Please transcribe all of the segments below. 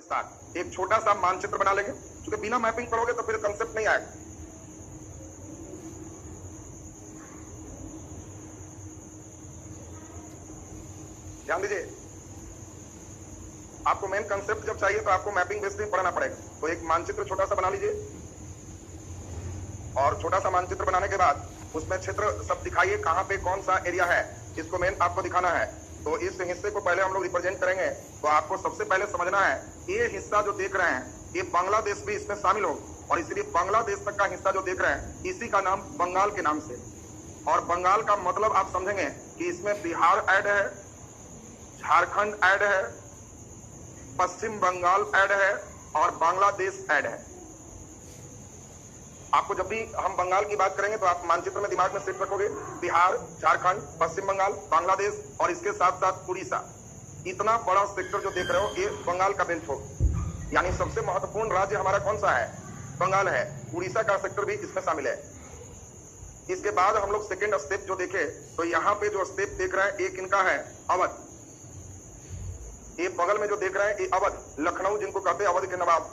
साथ एक छोटा सा मानचित्र बना लेंगे, क्योंकि बिना मैपिंग करोगे तो फिर कंसेप्ट नहीं आएगा। ध्यान दीजिए, आपको मेन कंसेप्ट जब चाहिए तो आपको मैपिंग बेस पे पढ़ना पड़ेगा। तो एक मानचित्र छोटा सा बना लीजिए, और छोटा सा मानचित्र बनाने के बाद उसमें क्षेत्र सब दिखाइए, कहां पे कौन सा एरिया है, इसको मेन आपको दिखाना है। तो इस हिस्से को पहले हम लोग रिप्रेजेंट करेंगे। तो आपको सबसे पहले समझना है, ये हिस्सा जो देख रहे हैं ये बांग्लादेश भी इसमें शामिल हो, और इसलिए बांग्लादेश तक का हिस्सा जो देख रहे हैं इसी का नाम बंगाल के नाम से। और बंगाल का मतलब आप समझेंगे कि इसमें बिहार ऐड है, झारखंड ऐड है, पश्चिम बंगाल ऐड है और बांग्लादेश ऐड है। आपको जब भी हम बंगाल की बात करेंगे तो आप मानचित्र में दिमाग में सेट रखोगे बिहार, झारखंड, पश्चिम बंगाल, बांग्लादेश और इसके साथ साथ उड़ीसा। इतना बड़ा सेक्टर जो देख रहे हो ये बंगाल का बेल्ट हो, यानी सबसे महत्वपूर्ण राज्य हमारा कौन सा है? बंगाल है। उड़ीसा का सेक्टर भी इसमें शामिल है। इसके बाद हम लोग सेकेंड स्टेप जो देखे तो यहाँ पे जो स्टेप देख रहे हैं एक इनका है अवध। ये बगल में जो देख रहे हैं ये अवध, लखनऊ जिनको कहते हैं अवध के नवाब,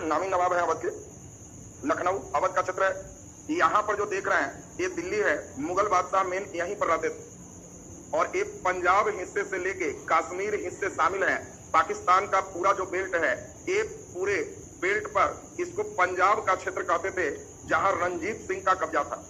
नामी नवाब है अवध के, लखनऊ अवध का क्षेत्र है। यहाँ पर जो देख रहे हैं ये दिल्ली है, मुगल बादशाह मेन यहीं पर रहते थे। और एक पंजाब हिस्से से लेके कश्मीर हिस्से शामिल है। पाकिस्तान का पूरा जो बेल्ट है ये पूरे बेल्ट पर इसको पंजाब का क्षेत्र कहते थे, जहां रंजीत सिंह का कब्जा था।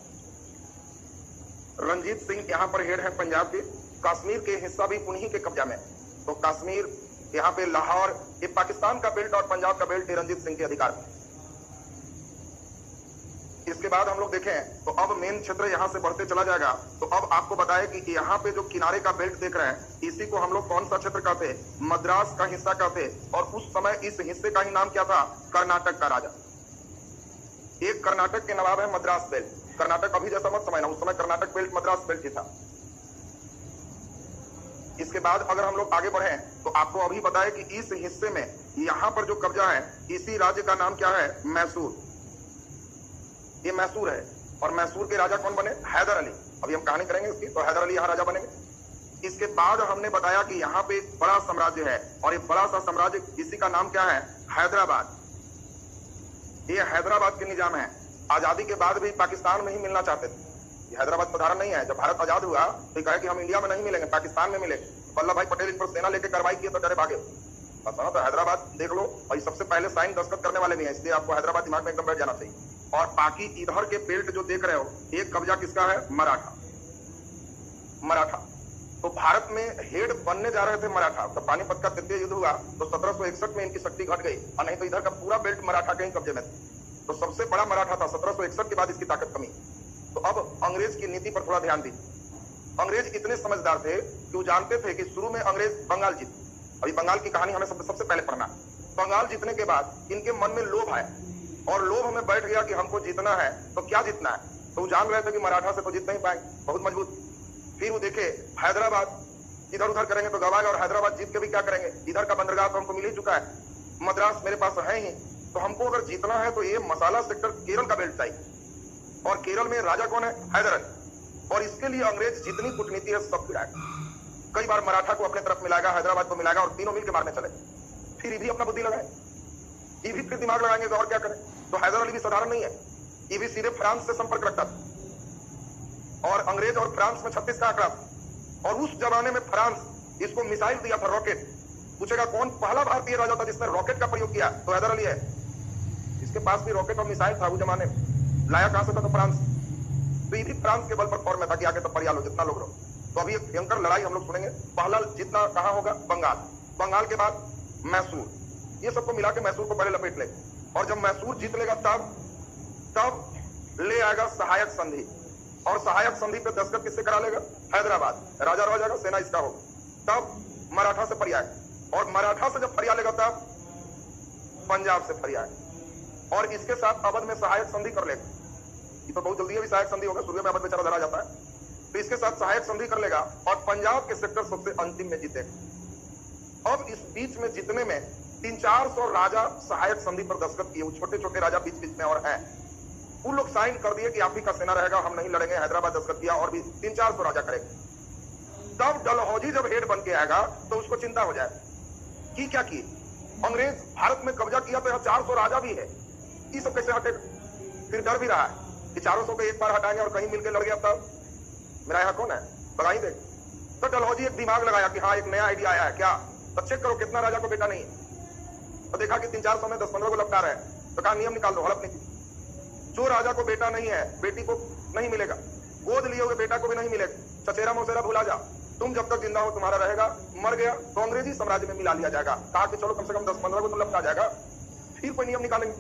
रंजीत सिंह यहाँ पर हेड है पंजाब के। कश्मीर के हिस्सा भी उन्हीं के कब्जा में। तो कश्मीर यहाँ पे लाहौर, ये पाकिस्तान का बेल्ट और पंजाब का बेल्ट रंजीत सिंह के अधिकार में। इसके बाद हम लोग देखें तो अब मेन क्षेत्र यहाँ से बढ़ते चला जाएगा। तो अब आपको बताए कि यहाँ पे जो किनारे का बेल्ट देख रहे हैं इसी को हम लोग कौन सा क्षेत्र कहते हैं? मद्रास का हिस्सा कहते हैं। और उस समय इस हिस्से का ही नाम क्या था? कर्नाटक का राजा। एक कर्नाटक के नवाब है मद्रास बेल्ट। कर्नाटक अभी जैसा मत समझना, उस समय कर्नाटक बेल्ट मद्रास बेल्ट ही था। इसके बाद अगर हम लोग आगे बढ़े तो आपको अभी बताए कि इस हिस्से में यहाँ पर जो कब्जा है इसी राज्य का नाम क्या है? मैसूर। ये मैसूर है। और मैसूर के राजा कौन बने? हैदर अली। अभी हम कहानी करेंगे इसकी, तो हैदर अली यहाँ राजा बनेंगे। इसके बाद हमने बताया कि यहाँ पे एक बड़ा साम्राज्य है, और एक बड़ा सा साम्राज्य इसी का नाम क्या है? हैदराबाद। ये हैदराबाद के निजाम है। आजादी के बाद भी पाकिस्तान में ही मिलना चाहते थे। हैदराबाद साधारण नहीं है। जब भारत आजाद हुआ तो कहा कि हम इंडिया में नहीं मिलेंगे, पाकिस्तान में मिलेंगे। वल्लभ भाई पटेल इन पर सेना लेकर कार्रवाई किए तो डरे भागे। तो हैदराबाद देख लो, और सबसे पहले साइन दस्तखत करने वाले भी हैं, इसलिए आपको हैदराबाद दिमाग में एकदम बैठ जाना चाहिए। और बाकी इधर के बेल्ट जो देख रहे हो एक कब्जा किसका है? मराठा। मराठा। तो भारत में हेड बनने जा रहे थे मराठा। तो पानीपत का तृतीय युद्ध हुआ तो 1761 में इनकी शक्ति घट गई, और नहीं तो इधर का पूरा बेल्ट मराठा के ही कब्जे में था। तो सबसे बड़ा मराठा था। 1761 के बाद इसकी ताकत कमी। तो अब अंग्रेज की नीति पर थोड़ा ध्यान दीजिए। अंग्रेज इतने समझदार थे कि वो जानते थे कि शुरू में अंग्रेज बंगाल जीते। अभी बंगाल की कहानी हमें सबसे पहले पढ़ना। बंगाल जीतने के बाद इनके मन में लोभ आया, और लोभ हमें बैठ गया कि हमको जीतना है। तो क्या जीतना है? तो वो जान रहे थे कि मराठा से तो जीत नहीं पाएंगे, बहुत मजबूत। फिर वो देखे हैदराबाद इधर उधर करेंगे तो गवाएगा, और हैदराबाद जीत के भी क्या करेंगे? इधर का बंदरगाह तो हमको मिल ही चुका है, मद्रास मेरे पास है ही। तो हमको अगर जीतना है तो ये मसाला सेक्टर केरल का बेल्ट चाहिए। और केरल में राजा कौन है? हैदर अली। और इसके लिए अंग्रेज जितनी कूटनीति है सब गिराएगा। कई बार मराठा को अपने तरफ मिलाएगा, हैदराबाद को मिलाएगा, और तीनों मिलकर मारने चले। फिर ये भी अपना बुद्धि लगाए, ये भी फिर दिमाग लगाएंगे तो और क्या करें। तो हैदर अली भी साधारण नहीं है, ये भी सीधे फ्रांस से संपर्क रखता था। और अंग्रेज और फ्रांस में 36 का आंकड़ा था। और उस जमाने में फ्रांस इसको मिसाइल दिया था, रॉकेट। पूछेगा कौन पहला भारतीय राजा था जिसने रॉकेट का प्रयोग किया? तो हैदर अली है। इसके पास भी रॉकेट और मिसाइल था उस जमाने में। लाया कहां से था? तो फ्रांस। तो ये भी फ्रांस के बल पर फॉर्म में था कि आगे तो परिया लो, जितना लोग रहो। तो अभी एक भयंकर लड़ाई हम लोग सुनेंगे। पहला जीतना कहां होगा? बंगाल। बंगाल के बाद मैसूर। ये सबको मिला के मैसूर को पहले लपेट ले, और जब मैसूर जीत लेगा तब ले आएगा सहायक संधि। और सहायक संधि पे दस्तखत किससे करा लेगा? हैदराबाद। राजा रह जाएगा, सेना इसका होगा। तब मराठा से फरिया, और मराठा से जब फरिया लेगा तब पंजाब से फरिया, और इसके साथ अवध में सहायक संधि कर लेगा। ये तो बहुत जल्दी अभी सहायक संधि होगा, सूर्य में अवध बेचारा धरा जाता है। तो इसके साथ सहायक संधि कर लेगा, और पंजाब के सेक्टर सबसे अंतिम में जीतेगा। अब इस बीच में जितने में 300-400 राजा सहायक संधि पर दस्तखत किए, वो छोटे छोटे राजा बीच बीच में और हैं, उन लोग साइन कर दिए कि आप ही का सेना रहेगा, हम नहीं लड़ेंगे। हैदराबाद दस्तखत किया, और भी 300-400 राजा करेंगे। तब डलहौजी जब हेड बन के आएगा तो उसको चिंता हो जाए कि क्या किए। अंग्रेज भारत में कब्जा किया तो यहाँ 400 राजा भी है, ये सब कैसे हटेगा? फिर डर भी रहा है कि 400 को एक बार हटाएंगे और कहीं मिलकर लड़ गया तब मेरा यहाँ कौन है, बगा ही दे। तो डलहौजी एक दिमाग लगाया कि हाँ एक नया आइडिया आया है क्या, तो चेक करो कितना राजा को बेटा नहीं है। तो देखा कि 3-400 में 10-15 को लपटा रहे हैं, तो कहा नियम निकाल दो, हड़प नीति। जो राजा को बेटा नहीं है बेटी को नहीं मिलेगा, गोद लिए हुए बेटा को भी नहीं मिलेगा, चचेरा मौसेरा भुला जा, तुम जब तक जिंदा हो तुम्हारा रहेगा, मर गया तो अंग्रेजी साम्राज्य में मिला लिया जाएगा। कहा कि चलो कम से कम 10-15 को तो लपटा जाएगा। फिर कोई नियम निकालेंगे,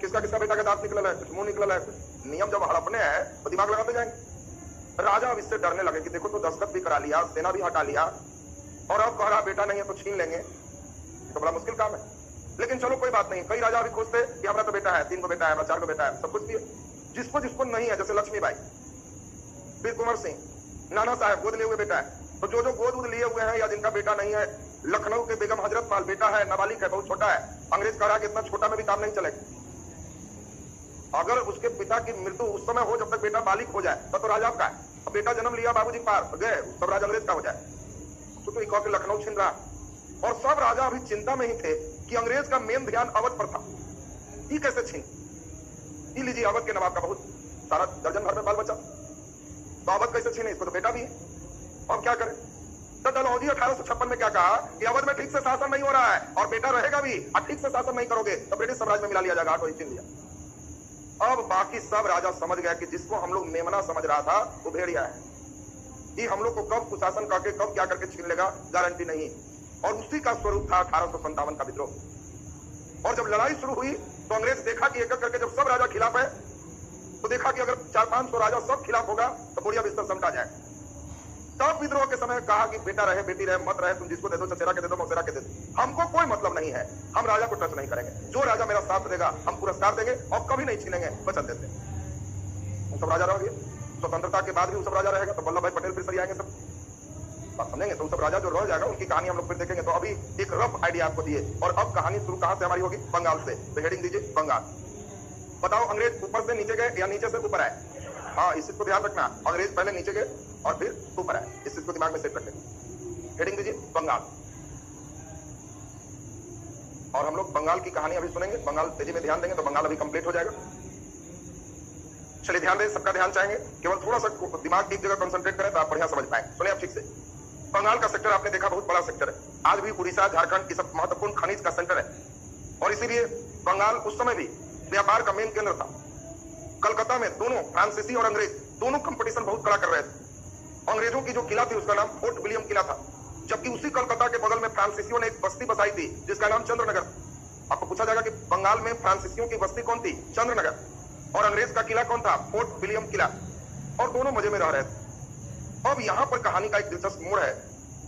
किसका किसका बेटा का दांत निकल है, कुछ मुंह निकल है, नियम जब हड़पने हैं तो दिमाग लगाते जाएंगे। राजा अब इससे डरने लगे कि देखो तो दस्तखत भी करा लिया, सेना भी हटा लिया, और अब कह रहा बेटा नहीं है तो छीन लेंगे, तो बड़ा मुश्किल काम है। लेकिन चलो कोई बात नहीं, कई राजा भी खोजते कि हमारा तो बेटा है, 3 को बेटा है, 4 को बेटा है, सब कुछ भी है। जिसको जिसको नहीं है, जैसे लक्ष्मीबाई, फिर कुंवर सिंह, नाना साहब गोद लिए हुए बेटा है, तो जो जो गोद लिए हुए हैं या जिनका बेटा नहीं है, लखनऊ के बेगम हजरत पाल बेटा है, नाबालिग है, बहुत छोटा है, अंग्रेज कह रहा है कि इतना छोटा में भी काम नहीं चलेगा। अगर उसके पिता की मृत्यु उस समय हो जब तक बेटा बालिग हो जाए तो राजा का है, अब बेटा जन्म लिया बाबूजी पार गए, सब राजा अंग्रेज का हो जाए। तो एक के लखनऊ छीन रहा, और सब राजा अभी चिंता में ही थे कि अंग्रेज का मेन ध्यान अवध पर था, ये कैसे छीन। ये लीजिए अवध के नवाब का बहुत सारा दर्जन भर में बाल बचा, तो अवध कैसे छीने, इसको तो बेटा भी है, अब क्या करें। तो डलहौजी 1856 में क्या कहा कि अवध में ठीक से शासन नहीं हो रहा है और बेटा रहेगा भी, और ठीक से शासन नहीं करोगे तो ब्रिटिश साम्राज्य में मिला लिया जाएगा, तो छीन लिया। अब बाकी सब राजा समझ गए कि जिसको हम लोग मेमना समझ रहा था वो भेड़िया है, ये हम लोग को कब कुशासन करके कब क्या करके छीन लेगा गारंटी नहीं। और उसी का स्वरूप था 1857 का विद्रोह। और जब लड़ाई शुरू हुई तो अंग्रेज देखा कि एक एक करके जब सब राजा खिलाफ है, तो देखा कि अगर 400-500 राजा सब खिलाफ होगा तो बुढ़िया बिस्तर समटा जाए। तब विद्रोह के समय कहा कि बेटा रहे बेटी रहे मत रहे, तुम जिसको दे दो, चचेरा के दे दो, मौसेरा के दे दो, हमको कोई मतलब नहीं है, हम राजा को टच नहीं करेंगे, जो राजा मेरा साथ देगा हम पुरस्कार देंगे और कभी नहीं छीनेंगे, वचन देते। वो सब राजा रह गए, स्वतंत्रता के बाद भी वो सब राजा रहेगा, तो वल्लभ भाई पटेल फिर सही आएंगे, सब बात समझेंगे। तो सब राजा जो रह जाएगा उनकी कहानी हम लोग फिर देखेंगे। तो अभी एक रफ आइडिया आपको दिए, और अब कहानी शुरू कहां से हमारी होगी, बंगाल से। तो हेडिंग दीजिए बंगाल। बताओ अंग्रेज ऊपर से नीचे गए या नीचे से ऊपर आए? हाँ, इस चीज को ध्यान रखना, अंग्रेज पहले नीचे गए और फिर ऊपर आए, इस चीज को दिमाग में सेट रखें। हेडिंग दीजिए बंगाल। और हम लोग बंगाल की कहानी अभी सुनेंगे, बंगाल तेजी में ध्यान देंगे तो बंगाल अभी कंप्लीट हो जाएगा। चलिए ध्यान दें, सबका ध्यान चाहेंगे, केवल थोड़ा सा दिमाग एक जगह कंसंट्रेट करें तो आप बढ़िया समझ पाएंगे। सुनिए आप ठीक से। बंगाल का सेक्टर आपने देखा बहुत बड़ा सेक्टर है, आज भी उड़ीसा झारखंड ये सब महत्वपूर्ण खनिज का सेंटर है, और इसीलिए बंगाल उस समय भी व्यापार का मेन केंद्र था। कलकत्ता में दोनों फ्रांसीसी और अंग्रेज दोनों कंपटीशन बहुत कड़ा कर रहे थे। अंग्रेजों की जो किला थी उसका नाम फोर्ट विलियम किला था, जबकि उसी कलकत्ता के बगल में फ्रांसीसियों ने एक बस्ती बसाई थी जिसका नाम चंद्रनगर। आपको पूछा जाएगा कि बंगाल में फ्रांसीसियों की बस्ती कौन थी? चंद्रनगर। और अंग्रेज का किला कौन था? फोर्ट विलियम किला। और दोनों मजे में रह रहे थे। अब यहां पर कहानी का एक दिलचस्प मोड़ है।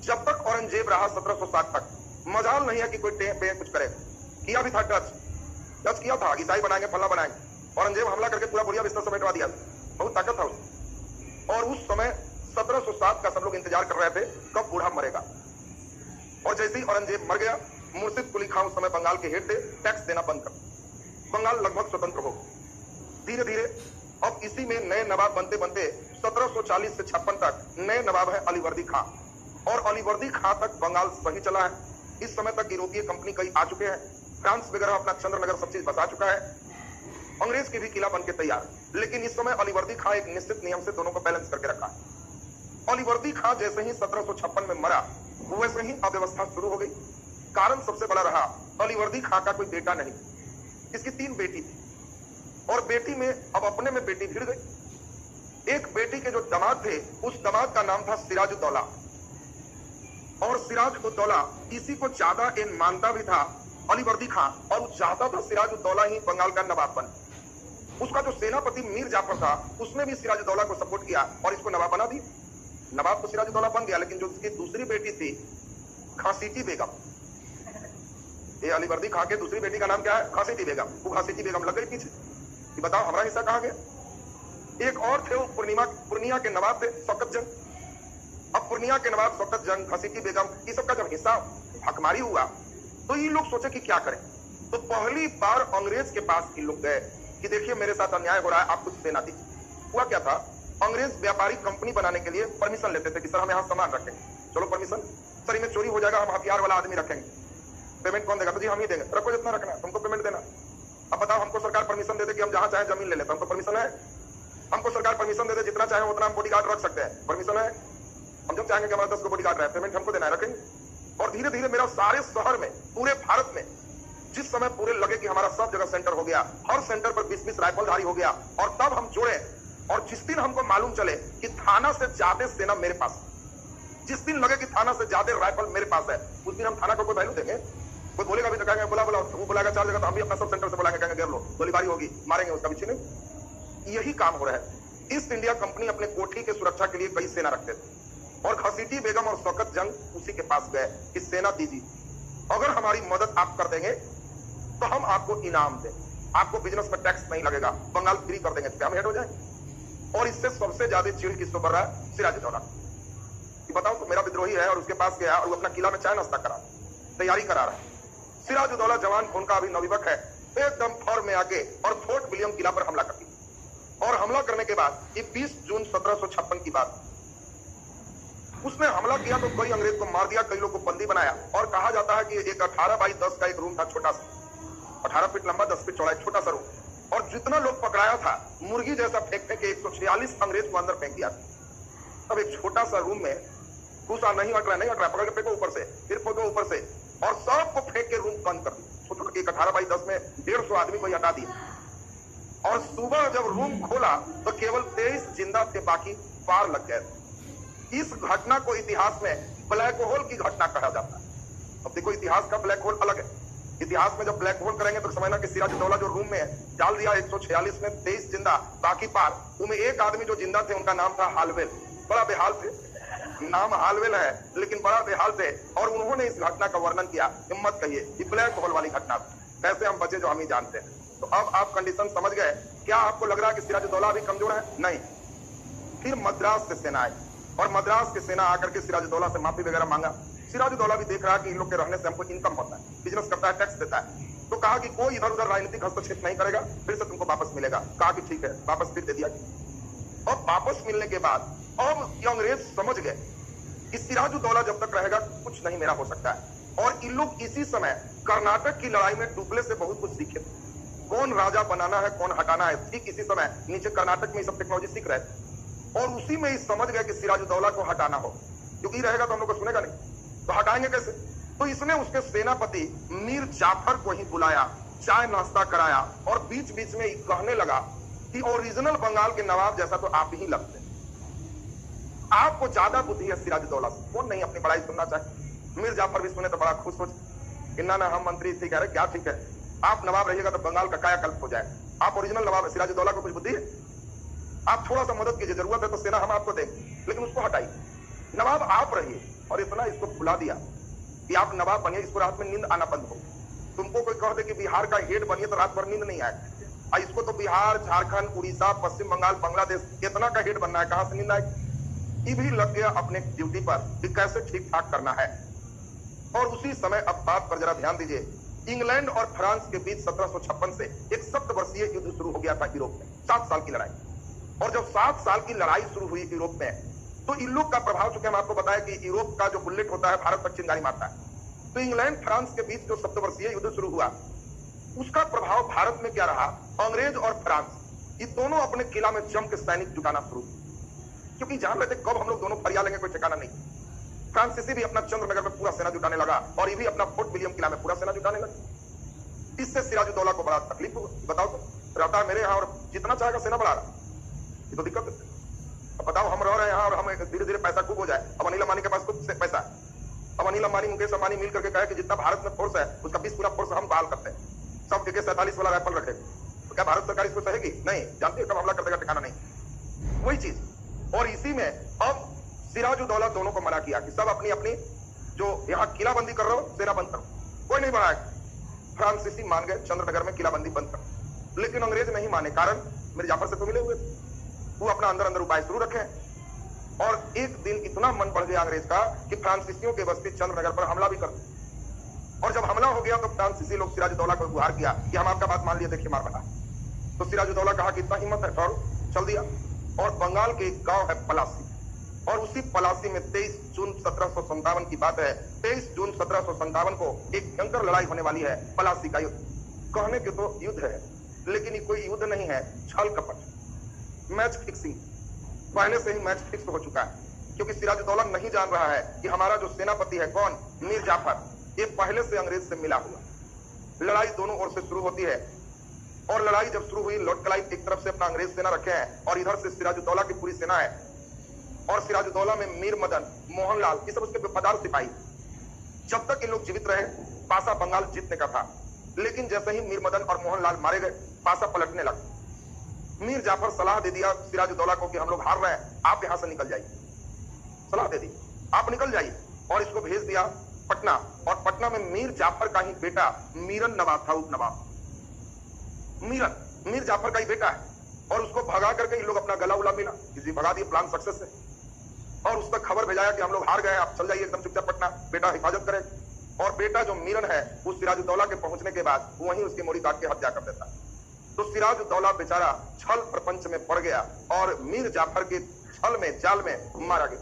जब तक औरंगजेब रहा 1760 तक, मजाल नहीं है कि कोई पे कुछ करे, किया भी था टच किया था, ईसाई बनाएंगे फला बनाएंगे। औरंगजेब हमला करके पूरा बुढ़िया बिस्तर समेटवा दिया, बहुत ताकत था उसमें। और उस समय 1707 का सब लोग इंतजार कर रहे थे कब बूढ़ा मरेगा। और जैसे ही औरंगजेब मर गया, मुर्शिद कुली खान उस समय बंगाल के हेड थे, टैक्स देना बंद कर, बंगाल लगभग स्वतंत्र हो। धीरे धीरे अब इसी में नए नवाब बनते बनते 1740 से 56 तक नए नवाब है अलीवर्दी खां, और अलीवर्दी खां तक बंगाल सही चला है। इस समय तक यूरोपीय कंपनी कई आ चुके हैं, फ्रांस वगैरह अपना चंद्रनगर सब चीज बसा चुका है, अंग्रेज की भी किला बनके तैयार। लेकिन इस समय अलीवर्दी खां एक निश्चित नियम से दोनों को बैलेंस करके रखा है। अलीवर्दी खां जैसे ही 1756 में मरा, वैसे ही अव्यवस्था शुरू हो गई। कारण सबसे बड़ा रहा, अलीवर्दी खां का कोई बेटा नहीं, इसकी 3 बेटी थी, और बेटी में अब अपने में बेटी भिड़ गई। एक बेटी के जो दामाद थे, उस दामाद का नाम था सिराजुद्दौला, और सिराजुद्दौला इसी को ज्यादा इन मानता भी था अलीवर्दी खां, और वो चाहता था सिराजुद्दौला ही बंगाल का नवाब बने। उसका जो सेनापति मीर जाफर था, उसने भी सिराजुद्दौला को सपोर्ट किया और इसको नवाब बना दी। नवाब तो सिराजुद्दौला बन गया, लेकिन जो उसकी दूसरी बेटी थी खासीटी बेगम, ये अलीवर्दी खां के दूसरी बेटी का नाम क्या है? खासीटी बेगम। वो खासीटी बेगम लग गई पीछे कि बताओ हमारा हिस्सा कहाँ गया। एक और थे, वो पूर्णिया के नवाब थे शौकत जंग। अब पूर्णिया के नवाब शौकत जंग, खासीटी बेगम, ये सबका जब हिस्सा हकमारी हुआ तो ये लोग सोचे कि क्या करें। तो पहली बार अंग्रेज के पास ये लोग गए कि देखिए मेरे साथ अन्याय हो रहा है, आप कुछ देना दीजिए। हुआ क्या था, अंग्रेज व्यापारिक कंपनी बनाने के लिए परमिशन लेते थे कि सर हम यहाँ सामान रखेंगे, चलो परमिशन, सर इनमें चोरी हो जाएगा, हम हथियार वाला आदमी रखेंगे। पेमेंट कौन देगा? तो जी हम ही देंगे। रखो जितना रखना है, तुमको पेमेंट देना। अब बताओ, हमको सरकार परमिशन दे दे कि हम जहां चाहे जमीन ले लेते, हमको परमिशन है? हमको सरकार परमिशन दे दे जितना चाहे उतना हम बॉडीगार्ड रख सकते हैं, परमिशन है? हम जब चाहेंगे कि हमारा 10 को बॉडीगार्ड रहे, पेमेंट हमको देना है, रखेंगे। और धीरे धीरे मेरा सारे शहर में, पूरे भारत में जिस समय पूरे लगे कि हमारा सब जगह सेंटर हो गया, हर सेंटर पर 20-20 राइफलधारी हो गया, और तब हम जुड़े, और जिस दिन हमको मालूम चले कि थाना से ज्यादा सेना मेरे पास, जिस दिन लगे कि थाना से ज्यादा राइफल मेरे पास है, उस दिन हम थाना को कोई वैल्यू देंगे? कोई बोलेगा भी तो कहेंगे बुला बुला, वो बुलाएगा 4 जगह, तो हम भी अपना सब सेंटर से बुला के कहेंगे घेर लो, गोलीबारी होगी, मारेंगे उसका भी नहीं। यही काम हो रहा है। ईस्ट इंडिया कंपनी अपने कोठी के सुरक्षा के लिए कई सेना रखते थे, और घसीटी बेगम और शौकत जंग उसी के पास गए कि सेना दीजिए, अगर हमारी मदद आप कर देंगे तो हम आपको इनाम दें, आपको बिजनेस में टैक्स नहीं लगेगा, बंगाल फ्री कर देंगे, तो हम हेड हो जाएंगे। और इससे सबसे ज्यादा चिड़ किसको कर रहा है? सिराजुद्दौला। बताओ, तो मेरा विद्रोही है और उसके पास गया और वो अपना किला में चाय नाश्ता करा, तैयारी करा रहा है। सिराजुद्दौला जवान खून का अभी नवयुवक है, एकदम फौर में आके और फोर्ट विलियम किला पर हमला कर दिया। और हमला करने के बाद, ये 20 जून 1756 की बात, उसने हमला किया तो कई अंग्रेज को मार दिया, कई लोग को बंदी बनाया, और कहा जाता है कि एक 18 बाई 10 का एक रूम था, छोटा सा, 18 फीट लंबा, 10 फीट चौड़ा, छोटा सा रूम, और जितना लोग पकड़ाया था, मुर्गी जैसा फेंक फेंक के 146 अंग्रेज को अंदर फेंक दिया। अब एक छोटा सा रूम में घुसा, नहीं हट रहा, पकड़ के फेंको ऊपर से, फिर फेंको ऊपर से, और सबको फेंक के रूम बंद कर दिया। छोटा एक 18 बाई 10 में 150 आदमी को हटा दिया। और सुबह जब रूम खोला तो केवल 23 जिंदा थे, बाकी पार लग गए। इस घटना को इतिहास में ब्लैक होल की घटना कहा जाता है। अब देखो, इतिहास का ब्लैक होल अलग है। इतिहास में जब ब्लैक होल करेंगे तो समझना कि सिराजुद्दौला जो रूम में डाल दिया 146 में 23 जिंदा, बाकी पार, उनमें एक आदमी जो जिंदा थे उनका नाम था हालवेल। बड़ा बेहाल थे, नाम हालवेल है लेकिन बड़ा बेहाल थे, और उन्होंने इस घटना का वर्णन किया। हिम्मत कहिए, ये ब्लैक होल वाली घटना, कैसे हम बचे जो हम ही जानते हैं। तो अब आप कंडीशन समझ गए। क्या आपको लग रहा है कि सिराजुद्दौला अभी कमजोर है? नहीं। फिर मद्रास से सेना आई, और मद्रास की सेना आकर के सिराजुद्दौला से माफी वगैरह मांगा। सिराजुद्दौला भी देख रहा है कि इन लोग के रहने से हमको इनकम होता है, बिजनेस करता है, टैक्स देता है, तो कहा कि कोई इधर उधर राजनीतिक हस्तक्षेप नहीं करेगा, फिर से तुमको वापस मिलेगा। कहा कि ठीक है, वापस फिर दे दिया। और वापस मिलने के बाद अब ये अंग्रेज समझ गए कि सिराजुद्दौला जब तक रहेगा कुछ नहीं मेरा हो सकता है। और इन लोग इसी समय कर्नाटक की लड़ाई में डुप्ले से बहुत कुछ सीखे थे, कौन राजा बनाना है, कौन हटाना है। ठीक इसी समय नीचे कर्नाटक में सब टेक्नोलॉजी सीख रहे थे, और उसी में समझ गए कि सिराजुद्दौला को हटाना हो, क्योंकि रहेगा तो हम लोग को सुनेगा नहीं, तो हटाएंगे कैसे। तो इसने उसके सेनापति मीर जाफर को ही बुलाया, चाय नाश्ता कराया, और बीच बीच में कहने लगा कि ओरिजिनल बंगाल के नवाब जैसा तो आप ही लगते, आपको ज्यादा बुद्धि है सिराजुद्दौला से। कौन नहीं अपनी बड़ाई सुनना चाहे। मीर जाफर भी सुने तो बड़ा खुश हो कि ना हम मंत्री थे, कह रहे क्या ठीक है, आप नवाब रहिएगा तो बंगाल का कायाकल्प हो जाए, आप ओरिजिनल नवाब है। सिराजुद्दौला को कुछ बुद्धि है? आप थोड़ा सा मदद कीजिए, जरूरत है तो सेना हम आपको देंगे, लेकिन उसको हटाइए, नवाब आप रहिए। और इतना इसको भुला दिया कि आप नवाब बनिए, इसको रात में नींद आना बंद हो। तुमको कोई कह दे कि बिहार का हेड बनिए तो रात भर नींद नहीं आए, इसको तो बिहार, झारखंड, उड़ीसा, पश्चिम बंगाल, बांग्लादेश, इतना का हेड बनना है, कहां से नींद आए। ये भी लग गया अपने ड्यूटी पर कि कैसे ठीक ठाक करना है। और उसी समय अब बात पर जरा ध्यान दीजिए, इंग्लैंड और फ्रांस के बीच 1756 से एक 7 वर्षीय युद्ध शुरू हो गया था यूरोप में, 7 साल की लड़ाई। और जब 7 साल की लड़ाई शुरू हुई यूरोप में, तो इन लोग का प्रभाव, चूंकि हम आपको बताया कि यूरोप का जो बुलेट होता है भारत पर चिंगारी मारता है, तो इंग्लैंड फ्रांस के बीच जो 7 वर्षीय युद्ध शुरू हुआ, उसका प्रभाव भारत में क्या रहा। अंग्रेज और फ्रांस ये दोनों अपने किला में जम के सैनिक जुटाना शुरू, क्योंकि जान रहे थे कब हम लोग दोनों फरिया लेंगे, कोई ठिकाना नहीं। फ्रांसीसी भी अपना चंद्रनगर में पूरा सेना जुटाने लगा, और ये भी अपना फोर्ट विलियम किला में पूरा सेना जुटाने लगा। इससे सिराजुद्दौला को बड़ा तकलीफ हुआ। बताओ तो, रहता है मेरे यहाँ और जितना चाहेगा सेना बढ़ा रहा, ये तो दिक्कत है। अब बताओ, हम रह रहे हैं यहाँ और हम धीरे धीरे पैसा खूब हो जाए। अब अनिल अंबानी के पास खुद से पैसा है, अब अनिल अंबानी, मुकेश अंबानी मिल करके कहे कि जितना भारत में फोर्स है उसका 20 पूरा फोर्स हम बहाल करते हैं, सब AK-47 वाला राइफल रखे, तो क्या भारत सरकार इसको सहेगी? नहीं, जानती है कब हमला कर देगा, ठिकाना नहीं। वही चीज। और इसी में अब सिराजुद्दौला दोनों को मना किया कि सब अपनी अपनी जो यहाँ किलाबंदी कर रहे हो, सेना बंद करो, कोई नहीं बढ़ाया। फ्रांसीसी मान गए, चंद्रनगर में किलाबंदी बंद करो, लेकिन अंग्रेज नहीं माने। कारण मीर जाफर से तो मिले हुए थे, वो अपना अंदर अंदर उपाय शुरू रखे। और एक दिन इतना मन बढ़ गया अंग्रेज का कि फ्रांसीसियों के बस्ती चंद्रनगर पर हमला भी कर दिया। और जब हमला हो गया तो फ्रांसीसी लोग सिराजुद्दौला को गुहार किया कि हम आपका बात मान लिए, देखिए मार बना। तो सिराजुद्दौला कहा कि इतना हिम्मत है, ठहरो, चल दिया। और बंगाल के एक गांव है पलासी, और उसी पलासी में 23 जून 1757 की बात है, 23 जून 1757 को एक भयंकर लड़ाई होने वाली है, पलासी का युद्ध। कहने के तो युद्ध है, लेकिन ये कोई युद्ध नहीं है, छल कपट, मैच फिक्सिंग। पहले से ही मैच फिक्स हो चुका है, क्योंकि सिराजुद्दौला नहीं जान रहा है कि हमारा जो सेनापति है कौन, मीर जाफर, ये पहले से अंग्रेज से मिला हुआ। लड़ाई दोनों ओर से शुरू होती है, और लड़ाई जब शुरू हुई, लॉर्ड क्लाइव एक तरफ से अपना अंग्रेज सेना रखे हैं और इधर से सिराजुद्दौला की पूरी सेना है, और सिराजुद्दौला में मीर मदन, मोहनलाल, ये सब उसके वफादार सिपाही। जब तक ये लोग जीवित रहे, पासा बंगाल जीतने का था, लेकिन जैसे ही मीर मदन और मोहनलाल मारे गए, पासा पलटने लगा। मीर जाफर सलाह दे दिया सिराजुद्दौला को कि हम लोग हार रहे हैं, आप यहां से निकल जाइए। सलाह दे दी, आप निकल जाइए, और इसको भेज दिया पटना, और पटना में मीर जाफर का ही बेटा मीरन नवाब था, उप नवाब मीरन, मीर जाफर का ही बेटा है, और उसको भगा करके ये लोग अपना गला उला मिला, किसी भगा दिए, प्लान सक्सेस है। और उस तक खबर भेजाया कि हम लोग हार गए, आप चल जाइए एकदम चुपचाप पटना, बेटा हिफाजत करे। और बेटा जो मीरन है, उस सिराजुद्दौला के पहुंचने के बाद वहीं उसकी मोड़ी काट के हत्या कर देता। तो सिराजुद्दौला बेचारा छल प्रपंच में पड़ गया और मीर जाफर के छल में, जाल में मारा गया।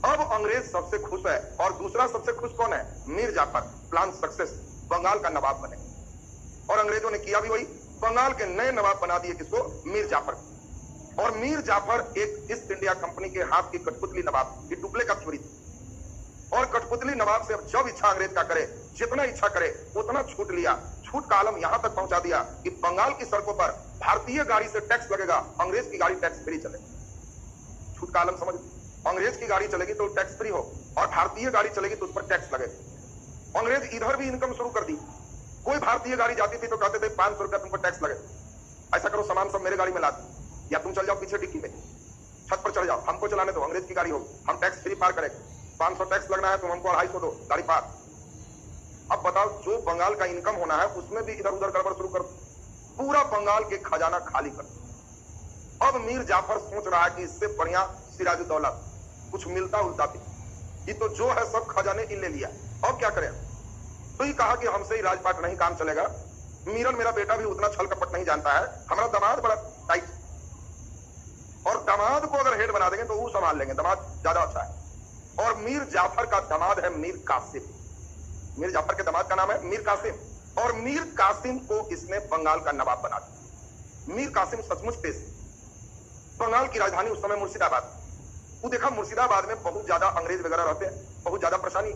अब अंग्रेज सबसे खुश है, और दूसरा सबसे खुश कौन है, मीर जाफर। प्लान सक्सेस, बंगाल का नवाब बने, और अंग्रेजों ने किया भी वही, बंगाल के नए नवाब बना दिए किसको, मीर जाफर। और मीर जाफर एक ईस्ट इंडिया कंपनी के हाथ की कठपुतली नवाब, ये टुकले का चोरी थी। और कठपुतली नवाब से अब जब इच्छा अंग्रेज का करे, जितना इच्छा करे उतना छूट लिया। छूट का आलम यहां तक पहुंचा दिया कि बंगाल की सड़कों पर भारतीय गाड़ी से टैक्स लगेगा, अंग्रेज की गाड़ी टैक्स फ्री चलेगी। छूट का आलम समझ, अंग्रेज की गाड़ी चलेगी तो टैक्स फ्री हो, और भारतीय गाड़ी चलेगी तो उस पर टैक्स लगेगा। अंग्रेज इधर भी इनकम शुरू कर दी। कोई भारतीय गाड़ी जाती थी तो कहते थे 500 रुपया तुम पर टैक्स लगे, ऐसा करो सामान सब मेरे गाड़ी में ला दो, या तुम चल जाओ पीछे डिक्की में, छत पर चढ़ जाओ, हमको चलाने दो, अंग्रेज की गाड़ी होगी, हम टैक्स फ्री पार करेंगे, 500 टैक्स लगना है तुम हमको 250 दो, गाड़ी पार। अब बताओ, जो बंगाल का इनकम होना है उसमें भी इधर उधर गड़बड़ शुरू कर, पूरा बंगाल के खजाना खाली कर। अब मीर जाफर सोच रहा है कि इससे बढ़िया सिराजुद्दौला कुछ मिलता उलता भी, ये तो जो है सब खजाने ही ले लिया, अब क्या करें। तो ये कहा कि हमसे ही राजपाट नहीं काम चलेगा, मीरन मेरा बेटा भी उतना छल कपट नहीं जानता है, हमारा दामाद बड़ा टाइट, और दामाद को अगर हेड बना देंगे तो वो संभाल लेंगे, दामाद ज्यादा अच्छा है। और मीर जाफर का दामाद है मीर कासिम, मीर जाफर के दामाद का नाम है मीर कासिम, और मीर कासिम को इसने बंगाल का नवाब बना दिया। मीर कासिम सचमुच तेज। बंगाल की राजधानी उस समय मुर्शिदाबाद, वो देखा मुर्शिदाबाद में बहुत ज्यादा अंग्रेज वगैरह रहते हैं, बहुत ज्यादा परेशानी,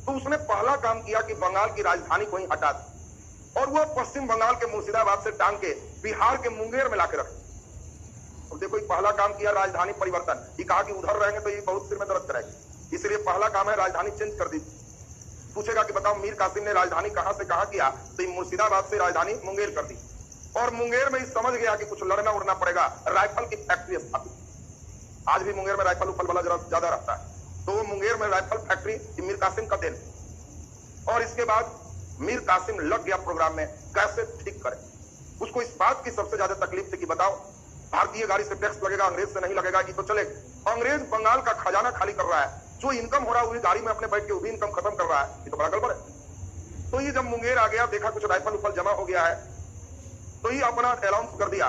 तो उसने पहला काम किया कि बंगाल की राजधानी को ही हटा दी, और वह पश्चिम बंगाल के मुर्शिदाबाद से टांग के बिहार के मुंगेर में लाके रखे। तो देखो, पहला काम किया राजधानी परिवर्तन, ये कहा कि उधर रहेंगे तो ये बहुत सिर में दर्द करेगी, इसलिए पहला काम है राजधानी चेंज कर दी। पूछेगा कि बताओ मीर कासिम ने राजधानी कहां से कहां किया, तो ये मुर्शिदाबाद से राजधानी मुंगेर कर दी, और मुंगेर में समझ गया कि कुछ लड़ना उड़ना पड़ेगा, राइफल की फैक्ट्री स्थापित। आज भी मुंगेर में राइफल उफल वाला जरा ज्यादा रहता है, तो वो मुंगेर में राइफल फैक्ट्री मीर कासिम का देन। और इसके बाद मीर कासिम लग गया प्रोग्राम में, कैसे ठीक करे। उसको इस बात की सबसे ज्यादा तकलीफ थी कि बताओ, भारतीय गाड़ी से टैक्स लगेगा, अंग्रेज से नहीं लगेगा, ये तो चलेगा। अंग्रेज बंगाल का खजाना खाली कर रहा है, जो इनकम हो रहा है वही गाड़ी में अपने बैठ के वही इनकम खत्म कर रहा है, ये तो बड़ा गड़बड़ है। तो ये जब मुंगेर आ गया, देखा कुछ राइफल उफल जमा हो गया है, तो ये अपना अनाउंस कर दिया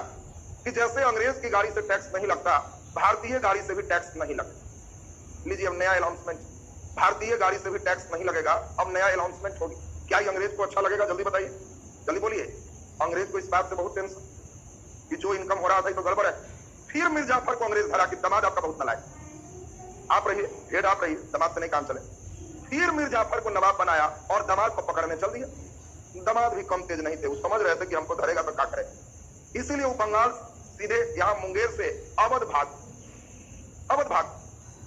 कि जैसे अंग्रेज की गाड़ी से टैक्स नहीं लगता, भारतीय गाड़ी से भी टैक्स नहीं लगता। लीजिए, अब नया अनाउंसमेंट, भारतीय गाड़ी से भी टैक्स नहीं लगेगा, अब नया अनाउंसमेंट होगी। क्या ये अंग्रेज को अच्छा लगेगा? जल्दी बताइए, जल्दी बोलिए। अंग्रेज को इस बात से बहुत टेंशन कि जो इनकम हो रहा था तो गड़बड़ है। फिर मिर्जा जाफर को अंग्रेज धरा कि दामाद आपका बहुत नालायक, आप रहिए हेड, आप रहिए, दामाद से नहीं काम चले। फिर मिर्जा जाफर को नवाब बनाया और दामाद को पकड़ने चल दिया। दामाद भी कम तेज नहीं थे, वो समझ रहे थे कि हमको धरेगा तो क्या करे, इसीलिए वो बंगाल सीधे यहाँ मुंगेर से अवध भाग,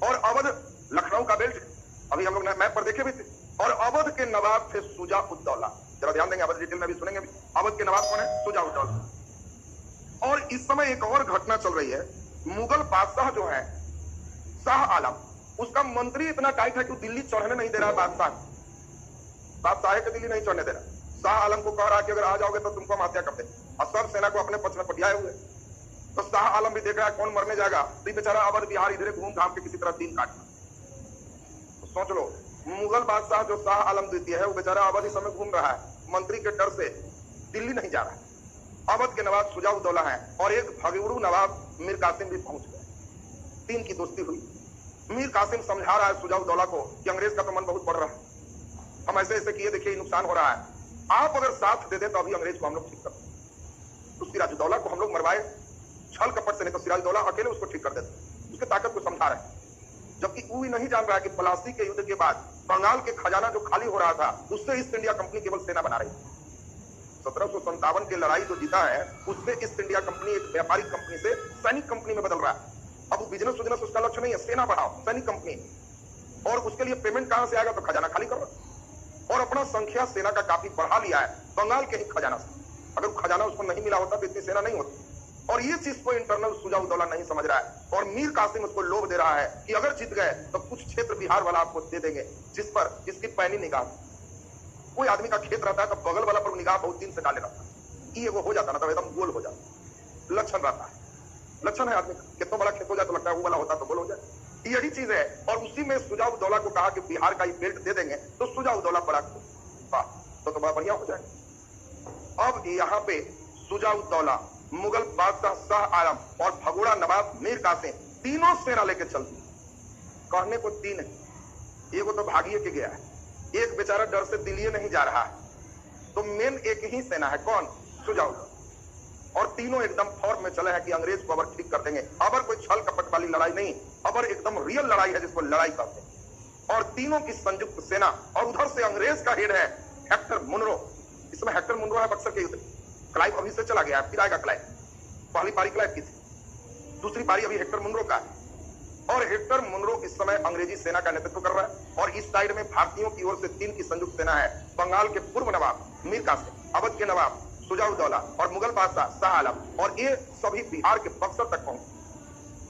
और अवध लखनऊ का बेल्ट, अभी हम लोग मैप पर देखे भी थे। और अवध के नवाब थे सुजा उद्दौला, जरा ध्यान देंगे, अवध डिटेल में भी सुनेंगे भी। अवध के नवाब कौन है? सुजा उद्दौला। और इस समय एक और घटना चल रही है, मुगल बादशाह जो है शाह आलम, उसका मंत्री इतना टाइट है कि दिल्ली चढ़ने नहीं दे रहा। बादशाह के दिल्ली नहीं चढ़ने दे रहा। शाह आलम को कह रहा है कि अगर आ जाओगे तो तुमको हम हत्या कर दें, और सब सेना को अपने पक्ष में पटियाए हुए। तो शाह आलम भी देख रहा है कौन मरने जाएगा, तो बेचारा अवध बिहार इधर घूम घाम के किसी तरह दिन काटना। तो सोच लो, मुगल बादशाह जो शाह आलम द्वितीय है, वो बेचारा अवध इस समय घूम रहा है, मंत्री के डर से दिल्ली नहीं जा रहा है। अवध के नवाब सुजा उद्दौला है, और एक भगेड़ू नवाब मीर कासिम भी पहुंच गए। तीन की दोस्ती हुई। मीर कासिम समझा रहा है सुजाउद्दौला को कि अंग्रेज का तो मन बहुत बढ़ रहा है, हम ऐसे ऐसे किए, देखिए नुकसान हो रहा है, आप अगर साथ दे दें तो अभी अंग्रेज को हम लोग ठीक कर दें। तो सिराजुद्दौला को हम लोग मरवाए छल कपट से, नहीं तो सिराजुद्दौला अकेले उसको ठीक कर देते। उसके ताकत को समझा रहे हैं, जबकि वो ही नहीं जान रहा है कि प्लासी के युद्ध के बाद बंगाल के खजाना जो खाली हो रहा था उससे ईस्ट इंडिया कंपनी केवल सेना बना रही है। 1757 की लड़ाई जो जीता है उससे ईस्ट इंडिया कंपनी एक व्यापारिक कंपनी से सैनिक कंपनी में बदल रहा है। अब बिजनेस बिजनेस उसका लक्ष्य नहीं है, सेना बढ़ाओ, सैनिक कंपनी, और उसके लिए पेमेंट कहां से आएगा, तो खजाना खाली करो, और अपना संख्या सेना का काफी बढ़ा लिया है बंगाल के ही खजाना से। अगर खजाना उसको नहीं मिला होता तो इतनी सेना नहीं होती। और ये चीज को इंटरनल सुजाउद्दौला नहीं समझ रहा है, और मीर कासिम उसको लोभ दे रहा है कि अगर जीत गए तो कुछ क्षेत्र बिहार वाला आपको दे देंगे जिस पर इसकी पैनी निगाह। कोई आदमी का खेत रहता है तो बगल वाला पर निगाह बहुत दिन से डाले रहता है, ये वो हो जाता ना तो एकदम गोल हो जाता, लक्षण रहता है, लक्षण है आदमी का, कितना बड़ा खेत हो जाए तो लगता है वो वाला होता तो गोल हो जाए, यही चीज है। और उसी में सुजाउद्दौला को कहा कि बिहार का ये बेल्ट दे देंगे तो सुजाउद्दौला बड़ा तो बड़ा बढ़िया हो जाएगा। अब यहाँ पे सुजाउद्दौला, मुगल बादशाह शाह आलम और भगोड़ा नवाब मीर कासिम तीनों सेना लेके चलती। कहने को तीन है, एगो तो भागिए के गया है, एक बेचारा डर से दिल्ली नहीं जा रहा है, तो मेन एक ही सेना है, कौन, सुजाउद्दौला। और तीनों एकदम फॉर्म में चले हैं कि अंग्रेज को अबर ठीक कर देंगे। अबर कोई छल कपट वाली लड़ाई नहीं, अबर एकदम रियल लड़ाई है जिसको लड़ाई कहते हैं। और तीनों की संयुक्त सेना, और उधर से अंग्रेज का हेड है हेक्टर मुनरो। इसमें हेक्टर मुनरो है बक्सर के युद्ध, क्लाइव अभी से चला गया, फिर आएगा क्लाइव। पहली पारी क्लाइव की थी, दूसरी पारी अभी हेक्टर मुनरो का है। और हेक्टर मुनरो इस समय अंग्रेजी सेना का नेतृत्व कर रहा है, और इस साइड में भारतीयों की ओर से तीन की संयुक्त सेना है, बंगाल के पूर्व नवाब मीर कासिम, अवध के नवाब सुजाउद्दौला और मुगल बादशाह शाह आलम, और ये सभी बिहार के बक्सर तक पहुंचे।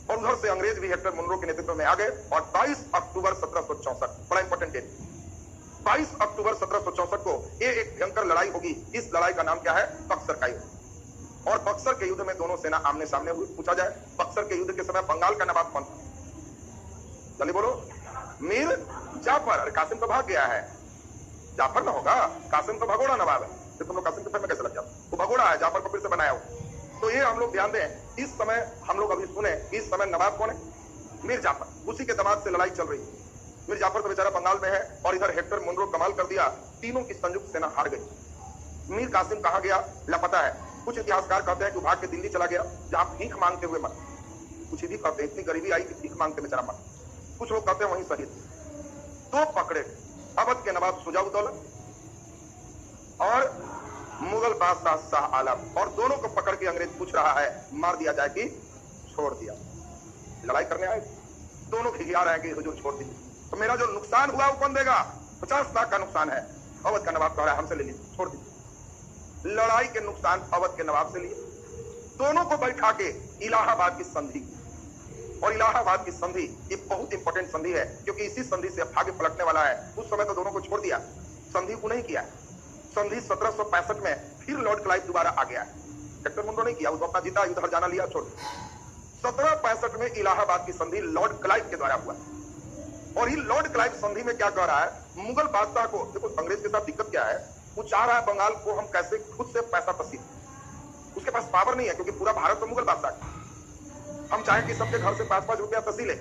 और उधर से अंग्रेज भी हेक्टर मुनरो के नेतृत्व में आ गए। और 22 अक्टूबर 1764, बड़ा इंपॉर्टेंट डेट, 22 अक्टूबर 1764 को ये एक भयंकर लड़ाई होगी। इस लड़ाई का नाम क्या है, बक्सर का युद्ध। और बक्सर के युद्ध में दोनों सेना आमने सामने हुई। पूछा जाए बक्सर के युद्ध के समय बंगाल का नवाब कौन था, जल्दी बोलो, मीर जाफर। अरे कासिम तो भाग गया है, जाफर ना होगा, कासिम तो भगोड़ा नवाब है, तो तुम लोग कासिम के पैर में कैसे लग जाते, वो भगोड़ा है, जाफर को फिर से बनाया हो। तो ये हम लोग ध्यान दें, इस समय हम लोग अभी सुने, इस समय नवाब कौन है, मीर जाफर, उसी के दामाद से लड़ाई चल रही है। मीर जाफर तो बेचारा बंगाल में है, और इधर हेक्टर मुनरो कमाल कर दिया, तीनों की संयुक्त सेना हार गई। मीर कासिम कहां गया लापता है। कुछ इतिहासकार कहते हैं कि भाग के दिल्ली चला गया, जहां भीख मांगते हुए मर। कुछ भी कहते हैं इतनी गरीबी आई कि भीख मांगते बेचारा मर। कुछ लोग कहते हैं वहीं शहीद। तो पकड़े अवध के नवाब सुजाउद्दौला और मुगल बादशाह शाह आलम, और दोनों को पकड़ के अंग्रेज पूछ रहा है मार दिया जाए कि छोड़ दिया। लड़ाई करने आए, दोनों खिखिया रहे हैं कि हुजूर छोड़ दीजिए। तो मेरा जो नुकसान हुआ वो कौन देगा, 50 लाख का नुकसान है। अवध का नवाब कह रहा है हमसे ले लीजिए, छोड़ दीजिए। लड़ाई के नुकसान अवध के नवाब से लिए, दोनों को बैठा के इलाहाबाद की संधि। और इलाहाबाद की संधि ये बहुत इंपॉर्टेंट संधि है, क्योंकि इसी संधि से भाग्य पलटने वाला है। उस समय तो दोनों को छोड़ दिया, संधि को नहीं किया। संधि 1765 में फिर लॉर्ड क्लाइव दोबारा आ गया है, हेक्टर मुनरो नहीं किया, उसको अपना जीता, युद्ध हर जाना लिया, छोड़। 1765 में इलाहाबाद की संधि लॉर्ड क्लाइव के द्वारा हुआ। और ये लॉर्ड क्लाइव संधि में क्या कह रहा है, मुगल बादशाह को, देखो अंग्रेज के साथ दिक्कत क्या है, वो चाह रहा है बंगाल को हम कैसे खुद से पैसा तसील। उसके पास पावर नहीं है, क्योंकि पूरा भारत तो मुगल बादशाह है। हम चाहें कि सबके घर से 5-5 रुपया तसीले,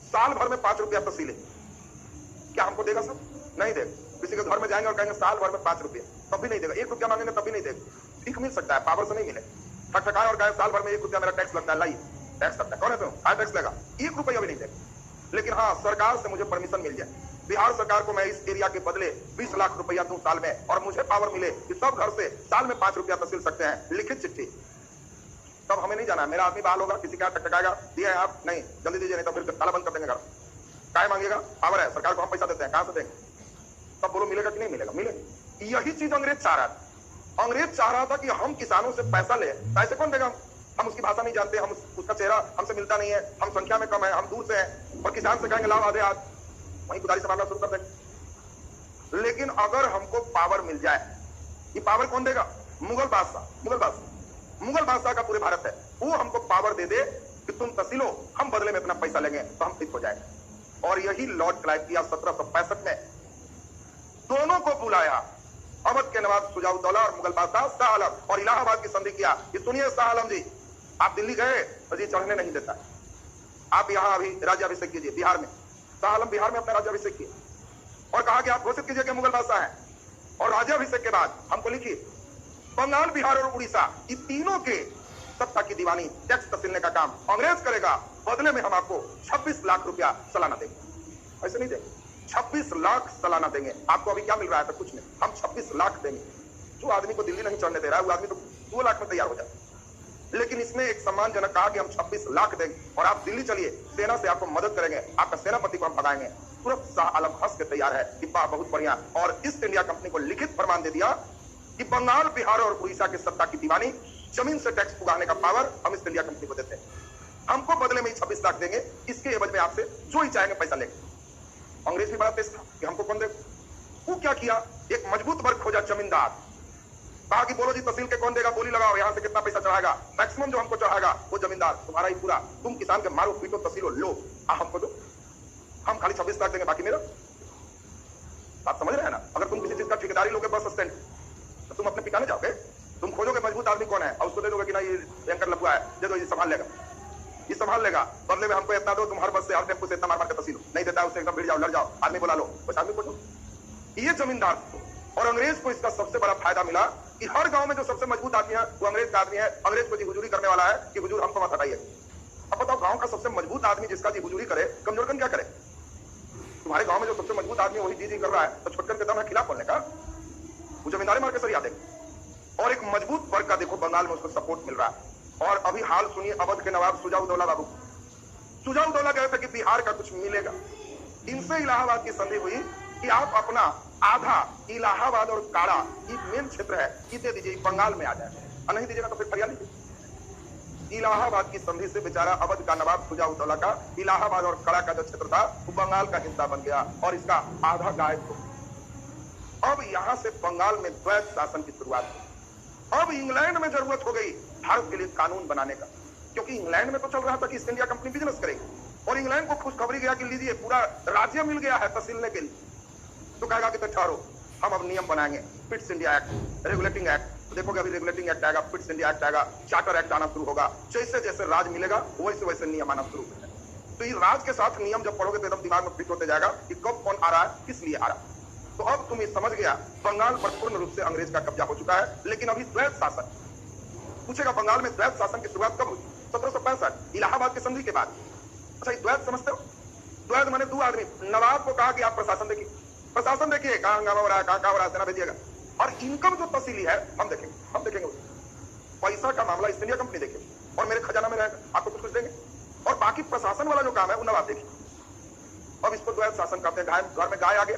साल भर में 5 रुपया तसीले, क्या हमको देगा सब? नहीं देगा। किसी के घर में जाएंगे और कहेंगे साल भर में 5 रुपया, तब भी नहीं देगा। 1 रुपया मांगेंगे तब भी नहीं देगा। ठीक मिल सकता है, पावर से नहीं मिले। ठकठकाए और कहे साल भर में 1 रुपया मेरा टैक्स लगता है, लाइए टैक्स लगता है, कौन है तुम, हाई टैक्स लगा, 1 रुपया भी नहीं देगा। लेकिन हाँ, सरकार से मुझे परमिशन मिल जाए, बिहार सरकार को मैं इस एरिया के बदले 20 लाख रुपया दूं साल में, और मुझे पावर मिले कि सब घर से साल में 5 रुपया तहसील सकते हैं, लिखित चिट्ठी। तब हमें नहीं जाना, मेरा आदमी बहाल होगा, किसी का टकटकाएगा, दिए हैं आप, नहीं जल्दी दीजिए, नहीं तो फिर ताला बंद कर देंगे घर। काय मांगेगा, पावर है, सरकार को हम पैसा देते हैं, कहां से देंगे? तब बोलो मिलेगा कि नहीं मिलेगा? मिलेगा। यही चीज अंग्रेज चाह रहा था। अंग्रेज चाह रहा था कि हम किसानों से पैसा ले, पैसे कौन देगा? हम उसकी भाषा नहीं जानते, हम उसका चेहरा हमसे मिलता नहीं है, हम संख्या में कम है, हम दूर से हैं, और किसान से कहेंगे लाभ आधे आज, वहीं कुदारी से मारना शुरू कर देंगे। लेकिन अगर हमको पावर मिल जाए, ये पावर कौन देगा? मुगल बादशाह। मुगल बादशाह का पूरे भारत है, वो हमको पावर दे दे कि तुम तहसीलो, हम बदले में अपना पैसा लेंगे, तो हम ठीक हो जाएंगे। और यही लॉर्ड क्लाइव किया 1765 में। दोनों को बुलाया, अवध के नवाब सुजाउद्दौला और मुगल बादशाह शाह आलम, और इलाहाबाद की संधि किया। ये सुनिए शाह आलम जी, आप दिल्ली गए तो जी चढ़ने नहीं देता, आप यहाँ अभी राज्याभिषेक कीजिए बिहार में। शाह आलम बिहार में अपना राज्याभिषेक किए और कहा कि आप घोषित कीजिए कि मुगल बादशाह हैं। और राज्याभिषेक के बाद हमको लिखिए बंगाल, बिहार और उड़ीसा, ये तीनों के सत्ता की दीवानी, टैक्स तसीलने का काम अंग्रेज करेगा, बदले में हम आपको 26 लाख रुपया सालाना देंगे। ऐसे नहीं देंगे, 26 लाख सालाना देंगे। आपको अभी क्या मिल रहा है? तो कुछ नहीं, हम 26 लाख देंगे। जो आदमी को दिल्ली नहीं चढ़ने दे रहा है वो आदमी तो 2 लाख में तैयार हो जाए। लेकिन इसमें एक सम्मानजनक कहा कि हम 26 लाख देंगे और आप दिल्ली चलिए, सेना से आपको मदद करेंगे, आपका सेनापति को हम भगाएंगे। तुरंत शाह आलम हंस के तैयार है कि वाह बहुत बढ़िया, और ईस्ट इंडिया कंपनी को लिखित फरमान दे दिया कि बंगाल, बिहार और उड़ीसा की सत्ता की दीवानी, जमीन से टैक्स उगाने का पावर हम ईस्ट इंडिया कंपनी को देते हैं। हमको बदले में 26 लाख देंगे, इसके एवज में आपसे जो ही चाहेंगे पैसा लेंगे। अंग्रेज भी बड़ा तेज था कि हमको कौन देगा। वो क्या किया, एक मजबूत वर्ग खोजा, जमींदार। कहा कि बोलो जी तहसील के कौन देगा, बोली लगाओ, यहाँ से कितना पैसा चढ़ाएगा, मैक्सिमम जो हमको चढ़ाएगा वो जमींदार, तुम्हारा ही पूरा, तुम किसान के मारो पीटो तहसीलो लो, हमको दो, हम खाली 26 लाख देंगे, बाकी मेरा। आप समझ रहे हैं ना? अगर तुम किसी चीज का ठेकेदारी लोगे बस स्टैंड, तो तुम अपने पिटाने जाओगे, तुम खोजोगे मजबूत आदमी कौन है और उसको दे दोगे कि ना ये एंकर लफुआ है, दे दो, ये संभाल लेगा, ये संभाल लेगा, बदले में हमको इतना दो, तुम हर बस से हर टेम्पो से इतना मार मार के तहसील, नहीं देता है उसे एकदम भिड़ जाओ, लड़ जाओ, आदमी बुला लो, बस आदमी को दो। ये जमींदार। और अंग्रेज को इसका सबसे बड़ा फायदा मिला कि हर गांव में जो सबसे मजबूत आदमी है वो अंग्रेज का आदमी है। अंग्रेज को जी हुजूरी करने वाला है कि हुजूर हमको मत हटाइए। अब बताओ, गांव का सबसे मजबूत आदमी जिसका जी हुजूरी करे, कमजोरकन क्या करे? तुम्हारे गांव में जो सबसे मजबूत आदमी वही जी कर रहा है, तो छोटकन के दम है खिलाफ बोलने का, वो जमींदारी मार के सरिया देगा। और एक मजबूत वर्ग का देखो बंगाल में उसको सपोर्ट मिल रहा है। और अभी हाल सुनिए अवध के नवाब शुजा-उद-दौला बाबू। शुजा-उद-दौला कह रहे थे कि बिहार का कुछ मिलेगा। इनसे इलाहाबाद की संधि हुई कि आप अपना आधा इलाहाबाद और काड़ा, ये मेन क्षेत्र है, ये दे दीजिए, बंगाल में आ जाए, और नहीं दीजिएगा तो फिर फरिया लीजिए। इलाहाबाद की संधि से बेचारा अवध का नवाब शुजा-उद-दौला का इलाहाबाद और कड़ा का जो क्षेत्र था वो बंगाल का हिस्सा बन गया और इसका आधा गायब हो गया। अब यहां से बंगाल में द्वैत शासन की शुरुआत हुई। अब इंग्लैंड में जरूरत हो गई भारत के लिए कानून बनाने का, क्योंकि इंग्लैंड में तो चल रहा था कि ईस्ट इंडिया कंपनी बिजनेस करेगी, और इंग्लैंड को खुशखबरी गया कि लीजिए पूरा राज्य मिल गया है तहसीलने के लिए। तो कहेगा कि ठहरो, हम अब नियम बनाएंगे, fits India act, regulating act. तो देखोगे अभी रेगुलेटिंग एक्ट आएगा, फिट्स इंडिया एक्ट आएगा, चार्टर एक्ट आना शुरू होगा। जैसे जैसे राज मिलेगा वैसे वैसे नियम आना शुरू होगा। तो इस राज के साथ नियम जब पढ़ोगे तो एकदम दिमाग में फिट होते जाएगा कि कब कौन आ रहा है, किस लिए आ रहा है। तो अब तुम ये समझ गया, बंगाल पर पूर्ण रूप से अंग्रेज का कब्जा हो चुका है। लेकिन अभी द्वैत शासन पूछेगा, बंगाल में द्वैत शासन की शुरुआत कब हुई? 1765 इलाहाबाद की संधि के बाद। अच्छा, द्वैत समझते हो? द्वैत माने दो आदमी। नवाब को कहा कि आप प्रशासन देखिए, प्रशासन देखिए, कहाँ हंगामा हो रहा है, कहाँ हो रहा है, सेना भेजिएगा। और इनकम जो तहसीली है हम देखेंगे, हम देखेंगे। पैसा का मामला ईस्ट इंडिया कंपनी देखेगी और मेरे खजाना में रहेगा, आपको कुछ कुछ देंगे। और बाकी प्रशासन वाला जो काम है वो नवाब देखिए। अब इसको द्वैत शासन कहते हैं। घर में गाय आ गया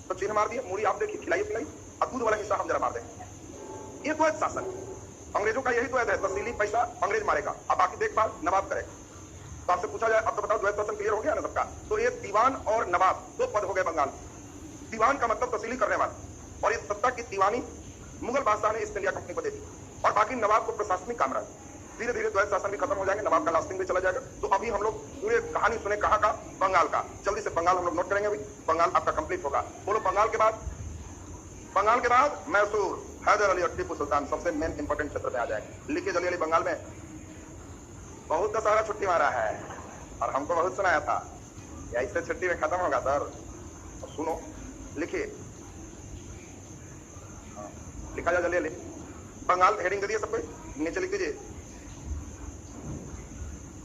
तो चिन्ह मार दिए, मूड़ी आप देखिए, खिलाइए पिलाइए, और दूध वाला हिस्सा हम जरा मार देंगे। ये द्वैत शासन अंग्रेजों का यही द्वैत है, तहसीली पैसा अंग्रेज मारेगा, अब बाकी देखभाल नवाब करेगा। तो आपसे पूछा जाए, अब तो बताओ द्वैत शासन क्लियर हो गया ना सबका? तो ये दीवान और नवाब दो पद हो गए बंगाल। दीवान का मतलब तहसीली करने वाला, और ये सत्ता की दीवानी मुगल बादशाह ने ईस्ट इंडिया कंपनी को दे दी, और बाकी नवाब को प्रशासनिक काम रहा। धीरे धीरे द्वैत शासन भी खत्म हो जाएंगे, नवाब का लास्टिंग भी चला जाएगा। तो अभी हम लोग पूरे कहानी सुने कहाँ का? बंगाल का। जल्दी से बंगाल हम लोग नोट करेंगे। अभी बंगाल आपका कंप्लीट होगा। बोलो, बंगाल के बाद? बंगाल के बाद मैसूर, हैदर अली और टीपू सुल्तान सबसे मेन इंपॉर्टेंट क्षेत्र में आ जाएंगे। लिखिए जल्दी जल्दी। बंगाल में बहुत दशहरा छुट्टी मारा है और हमको बहुत सुनाया था ऐसे छुट्टी में खत्म होगा सर। सुनो, लिखिए, लिखा जाए जल्दी जल्दी। बंगाल हेडिंग दे दिए सबको, नीचे लिख दीजिए।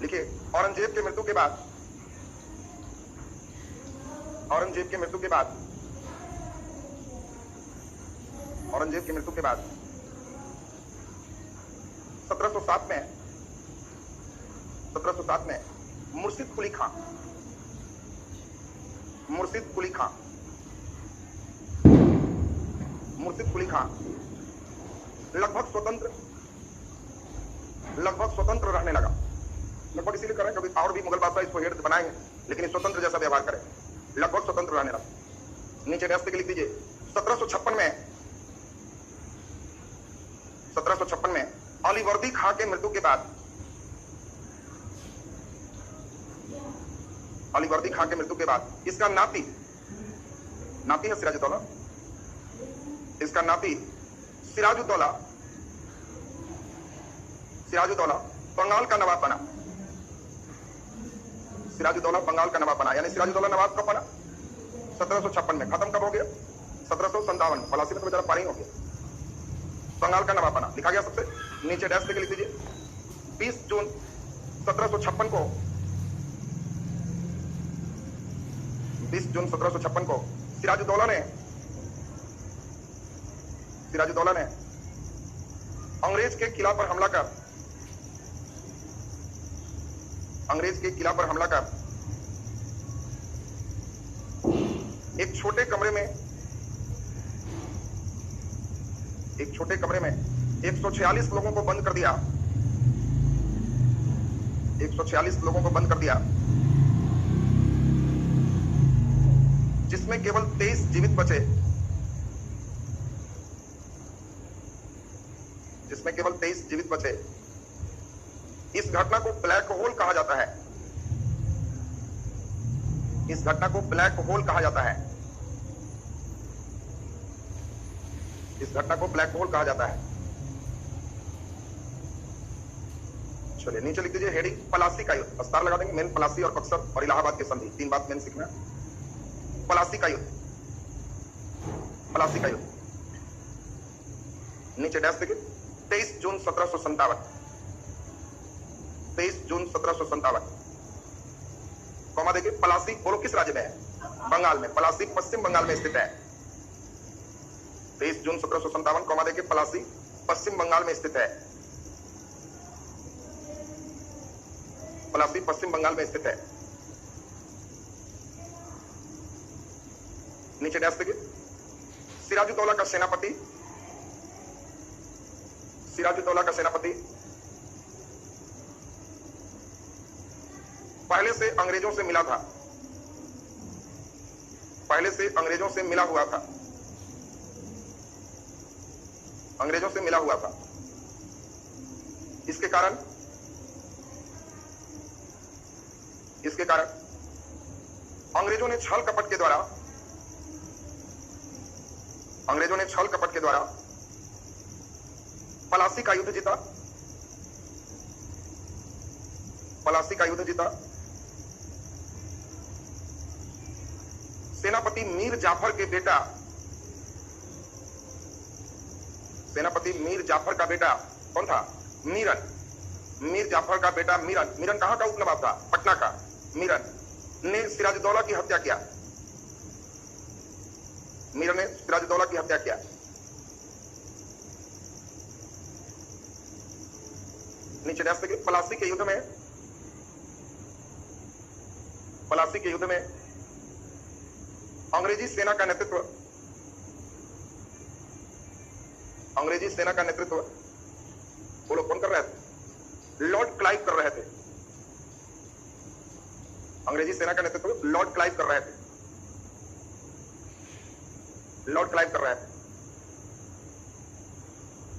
लिखिए, औरंगजेब की मृत्यु के बाद, औरंगजेब की मृत्यु के बाद, औरंगजेब की मृत्यु के बाद 1707 में मुर्शिद कुली खां, मुर्शिद कुली खां लगभग स्वतंत्र रहने लगा। लगभग इसीलिए करें कभी और भी मुगल बादशाह इसको हेड बनाएंगे, लेकिन स्वतंत्र जैसा व्यवहार करें। लगभग स्वतंत्र रहने लगा। नीचे व्यस्त के लिख दीजिए। 1756 में अलीवर्दी खां के मृत्यु के बाद, अलीवर्दी खां के मृत्यु के बाद इसका नाती है सिराजुद्दौला, इसका नाती सिराजुद्दौला बंगाल का नवाब बना। सिराजुद्दौला बंगाल का नवाब बना, यानी सिराजुद्दौला नवाब कब बना? 1756 में। खत्म कब हो गया? 1757 में। पलासी में तो बेचारा पानी हो गया। बंगाल का नवाब बना, लिखा गया सबसे नीचे डैश देके लिख दीजिए। 20 जून 1756 को 20 जून 1756 को सिराजुद्दौला ने अंग्रेज के किला पर हमला कर एक छोटे कमरे में 146 लोगों को बंद कर दिया। 146 लोगों को बंद कर दिया, जिसमें केवल 23 जीवित बचे। इस घटना को ब्लैक होल कहा जाता है। चलिए नीचे लिख दीजिए हेडिंग पलासी का युद्ध। अस्तार लगा देंगे, मेन पलासी और बक्सर और इलाहाबाद की संधि, 3 बात मेन सीखना। पलासी का युद्ध, नीचे डैश देखिए 23 जून 1757। 23 जून 1757 कॉमा देखिए। पलासी बोलो किस राज्य में है? बंगाल में। पलासी पश्चिम बंगाल में स्थित है। 23 जून 1757 कॉमा देखिए। पलासी पश्चिम बंगाल में स्थित है। पलासी पश्चिम बंगाल में स्थित है। नीचे डैश देखिए। सिराजुद्दौला का सेनापति पहले से अंग्रेजों से मिला हुआ था। इसके कारण अंग्रेजों ने छल कपट के द्वारा पलासी का युद्ध जीता। सेनापति मीर जाफर का बेटा कौन था? मीरन। मीर जाफर का बेटा मीरन कहां का उपनवाब था? पटना का। मीरन ने सिराजुद्दौला की हत्या किया। नीचे डैश देखिए। पलासी के युद्ध में अंग्रेजी सेना का नेतृत्व बोलो कौन कर रहे थे? लॉर्ड क्लाइव कर रहे थे। अंग्रेजी सेना का नेतृत्व लॉर्ड क्लाइव कर रहे थे।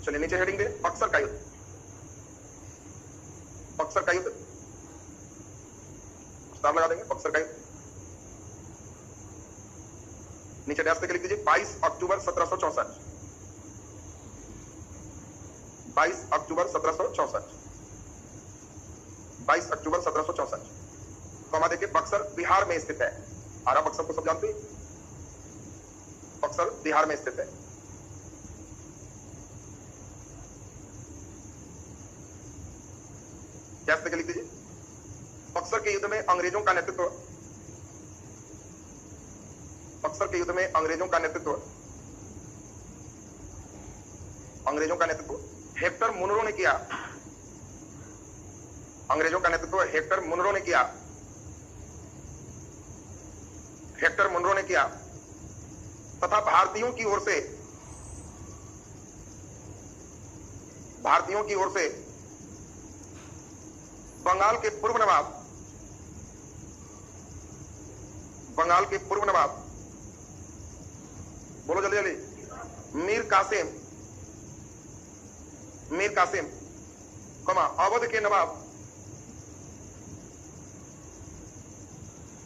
चलिए नीचे हेडिंग दे बक्सर का युद्ध। स्टार लगा देंगे। बक्सर का युद्ध, नीचे डैश करके लिख दीजिए 22 अक्टूबर 1764। 22 अक्टूबर 1764 कॉमा देखिए। बक्सर बिहार में स्थित है। आरा बक्सर को सब जानते हैं। बक्सर बिहार में स्थित है। डैश करके लिख दीजिए। बक्सर के युद्ध में अंग्रेजों का नेतृत्व हेक्टर मुनरो ने किया। तथा भारतीयों की ओर से बंगाल के पूर्व नवाब बोलो जल्दी जल्दी। मीर कासिम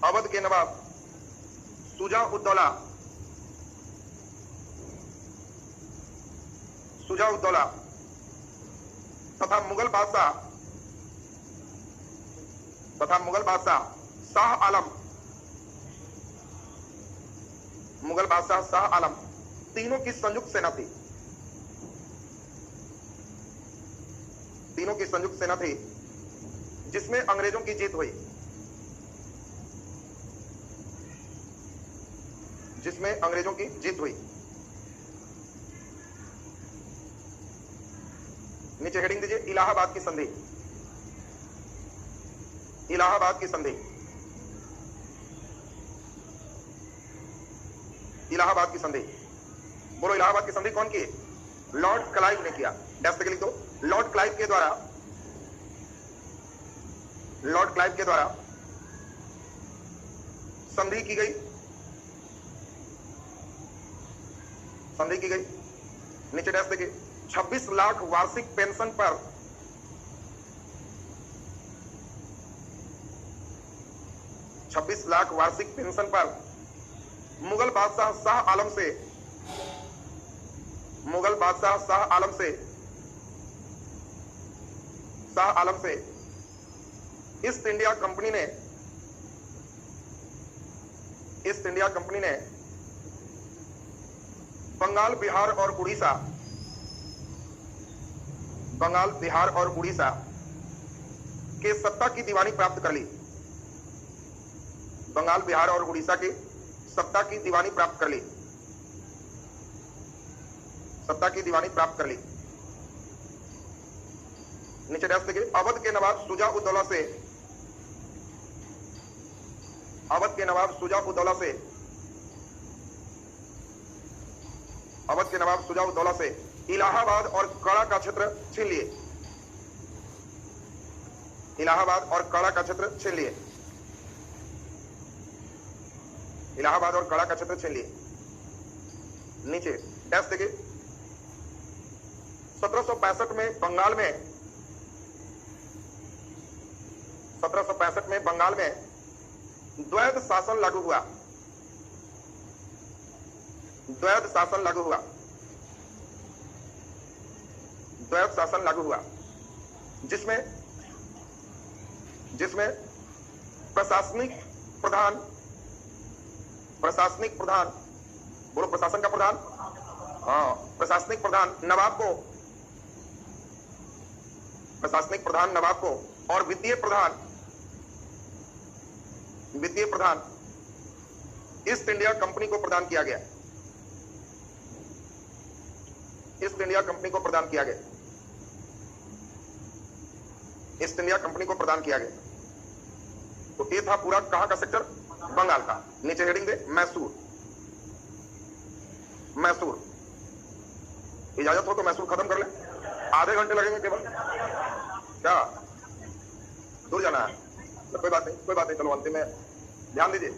अवध के नवाब सुजा-उद-दौला तथा मुगल बादशाह शाह आलम, मुगल बादशाह शाह आलम, तीनों की संयुक्त सेना थी, तीनों की संयुक्त सेना थी जिसमें अंग्रेजों की जीत हुई, जिसमें अंग्रेजों की जीत हुई। नीचे हेडिंग दीजिए इलाहाबाद की संधि, इलाहाबाद की संधि, इलाहाबाद की संधि। बोलो इलाहाबाद की संधि कौन की? लॉर्ड क्लाइव ने किया। डैश लिख दो, लॉर्ड क्लाइव के द्वारा, लॉर्ड क्लाइव के द्वारा संधि की गई, संधि की गई। नीचे डैश देखिए 26 लाख वार्षिक पेंशन पर 26 लाख वार्षिक पेंशन पर मुगल बादशाह शाह आलम से, मुगल बादशाह शाह आलम से, शाह आलम से ईस्ट इंडिया कंपनी ने, ईस्ट इंडिया कंपनी ने बंगाल, बिहार और उड़ीसा, बंगाल, बिहार और उड़ीसा के सत्ता की दीवानी प्राप्त कर ली, बंगाल, बिहार और उड़ीसा की सत्ता की दीवानी प्राप्त कर ली, सत्ता की दीवानी प्राप्त कर ली। नीचे डैश देखिए अवध के नवाब शुजा-उद-दौला से, अवध के नवाब शुजा-उद-दौला से, अवध के नवाब शुजा-उद-दौला से इलाहाबाद और कड़ा का क्षेत्र छीन लिए, इलाहाबाद और कड़ा का क्षेत्र छीन लिए, इलाहाबाद और कड़ा का क्षेत्र छीन लिए। नीचे डैश देखिए 1765 में बंगाल में, 1765 में बंगाल में द्वैध शासन लागू हुआ, द्वैध शासन लागू हुआ, द्वैध शासन लागू हुआ, जिसमें, जिसमें प्रशासनिक प्रधान, प्रशासनिक प्रधान, बोलो प्रशासन का प्रधान, हाँ प्रशासनिक प्रधान नवाब को, प्रशासनिक प्रधान नवाब को और वित्तीय प्रधान, वित्तीय प्रधान ईस्ट इंडिया कंपनी को प्रदान किया गया, ईस्ट इंडिया कंपनी को प्रदान किया गया, ईस्ट इंडिया कंपनी को प्रदान किया गया। तो ये था पूरा कहां का सेक्टर? बंगाल का। नीचे हेडिंग दे मैसूर, मैसूर। इजाजत हो तो मैसूर खत्म कर ले, आधे घंटे लगेंगे केवल। क्या दूर जाना है? तो कोई बात नहीं, कोई बात नहीं, चलो अंतिम में ध्यान दीजिए।